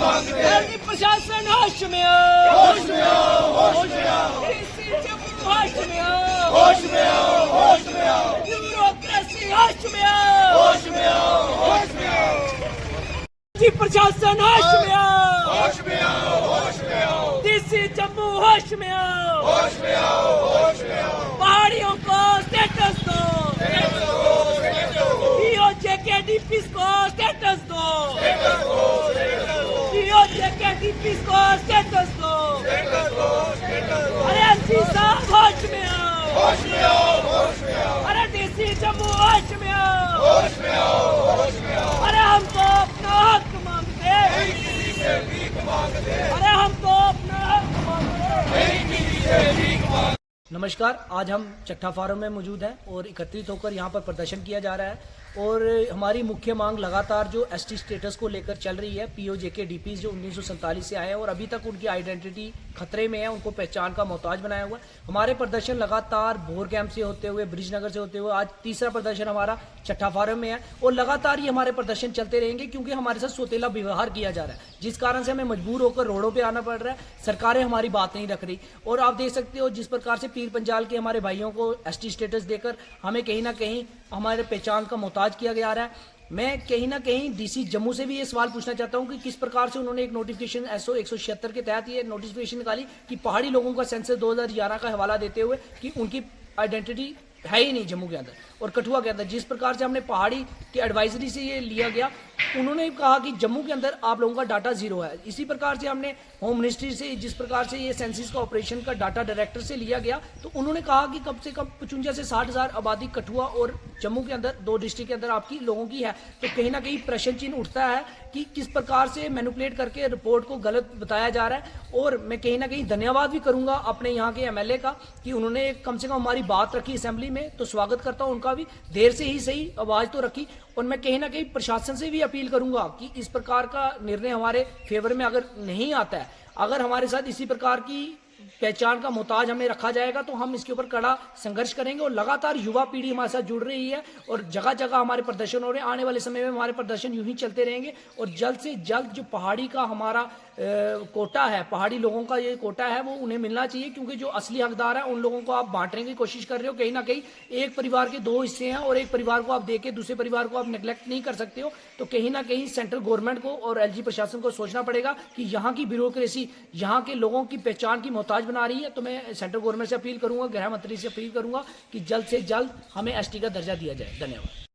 मांगते हैं। प्रशासन होश में आओ, होश में आओ, होश में आओ, डीसी जम्मू होश में आओ, होश में आओ, होश में आओ, ब्यूरोक्रेसी होश में आओ, होश में आओ, होश में आओ, प्रशासन होश में आओ, होश में आओ, होश में आओ, डीसी जम्मू होश में आओ, होश में आओ, होश में आओ, पहाड़ियों को स्टेटस दो, डीओजे के डीपीस को स्टेटस दो, डीओजे के डीपीस को स्टेटस दो। अरे एमसी साहब होश में आओ, होश में आओ, होश में आओ, अरे डीसी जम्मू होश में आओ, होश में आओ, होश में आओ, अरे हम तो अपना हक मांगते हैं, किसी से भीख मांगते हैं, अरे हम तो अपना हक मांगते हैं। किसी से भीख मांगते हैं। नमस्कार, आज हम चट्टा फार्म में मौजूद हैं और एकत्रित होकर यहाँ पर प्रदर्शन किया जा रहा है और हमारी मुख्य मांग लगातार जो एसटी स्टेटस को लेकर चल रही है। पीओजेके डीपीस जो 1947 से आए हैं और अभी तक उनकी आइडेंटिटी खतरे में है, उनको पहचान का मोहताज बनाया हुआ है। हमारे प्रदर्शन लगातार भोर कैंप से होते हुए ब्रिजनगर से होते हुए आज तीसरा प्रदर्शन हमारा चट्टा फार्म में है और लगातार ही हमारे प्रदर्शन चलते रहेंगे क्योंकि हमारे साथ सोतेला व्यवहार किया जा रहा है, जिस कारण से हमें मजबूर होकर रोडों पर आना पड़ रहा है। सरकारें हमारी बात नहीं रख रही और आप देख सकते हो जिस प्रकार से पीर पंजाल के हमारे भाइयों को एसटी स्टेटस देकर हमें कहीं ना कहीं हमारे पहचान का मोहताज किया जा रहा है। मैं कहीं ना कहीं डीसी जम्मू से भी ये सवाल पूछना चाहता हूं कि किस प्रकार से उन्होंने एक नोटिफिकेशन एसओ 176 के तहत ये नोटिफिकेशन निकाली कि पहाड़ी लोगों का सेंसस 2011 का हवाला देते हुए कि उनकी आइडेंटिटी है ही नहीं जम्मू के अंदर और कठुआ के अंदर। जिस प्रकार से हमने पहाड़ी की एडवाइजरी से ये लिया गया, उन्होंने कहा कि जम्मू के अंदर आप लोगों का डाटा जीरो है। इसी प्रकार से हमने होम मिनिस्ट्री से जिस प्रकार से ये सेंसिस का ऑपरेशन का डाटा डायरेक्टर से लिया गया तो उन्होंने कहा कि कम से कम 55 से 60,000 आबादी कठुआ और जम्मू के अंदर 2 डिस्ट्रिक्ट के अंदर आपकी लोगों की है। तो कहीं ना कहीं प्रश्न चिन्ह उठता है कि किस प्रकार से मैनिपुलेट करके रिपोर्ट को गलत बताया जा रहा है। और मैं कहीं ना कहीं धन्यवाद भी करूंगा अपने यहाँ के एमएलए का कि उन्होंने कम से कम हमारी बात रखी असेंबली में, तो स्वागत करता हूं उनका भी। देर से ही सही आवाज तो रखी और मैं कहीं ना कहीं प्रशासन से भी अपील करूंगा कि इस प्रकार का निर्णय हमारे फेवर में अगर नहीं आता है, अगर हमारे साथ इसी प्रकार की पहचान का मोहताज हमें रखा जाएगा तो हम इसके ऊपर कड़ा संघर्ष करेंगे। और लगातार युवा पीढ़ी हमारे साथ जुड़ रही है और जगह जगह हमारे प्रदर्शन हो रहे हैं। आने वाले समय में हमारे प्रदर्शन यूं ही चलते रहेंगे और जल्द से जल्द जो पहाड़ी का हमारा कोटा है, पहाड़ी लोगों का ये कोटा है, वो उन्हें मिलना चाहिए क्योंकि जो असली हकदार है उन लोगों को आप बांटने की कोशिश कर रहे हो। कहीं ना कहीं एक परिवार के 2 हिस्से हैं और एक परिवार को आप देके दूसरे परिवार को आप नेग्लेक्ट नहीं कर सकते हो। तो कहीं ना कहीं सेंट्रल गवर्नमेंट को और एलजी प्रशासन को सोचना पड़ेगा कि यहाँ की ब्यूरोक्रेसी यहाँ के लोगों की पहचान की मोहताज बना रही है। तो मैं सेंट्रल गवर्नमेंट से अपील करूंगा, गृह मंत्री से अपील करूंगा कि जल्द से जल्द हमें एसटी का दर्जा दिया जाए। धन्यवाद।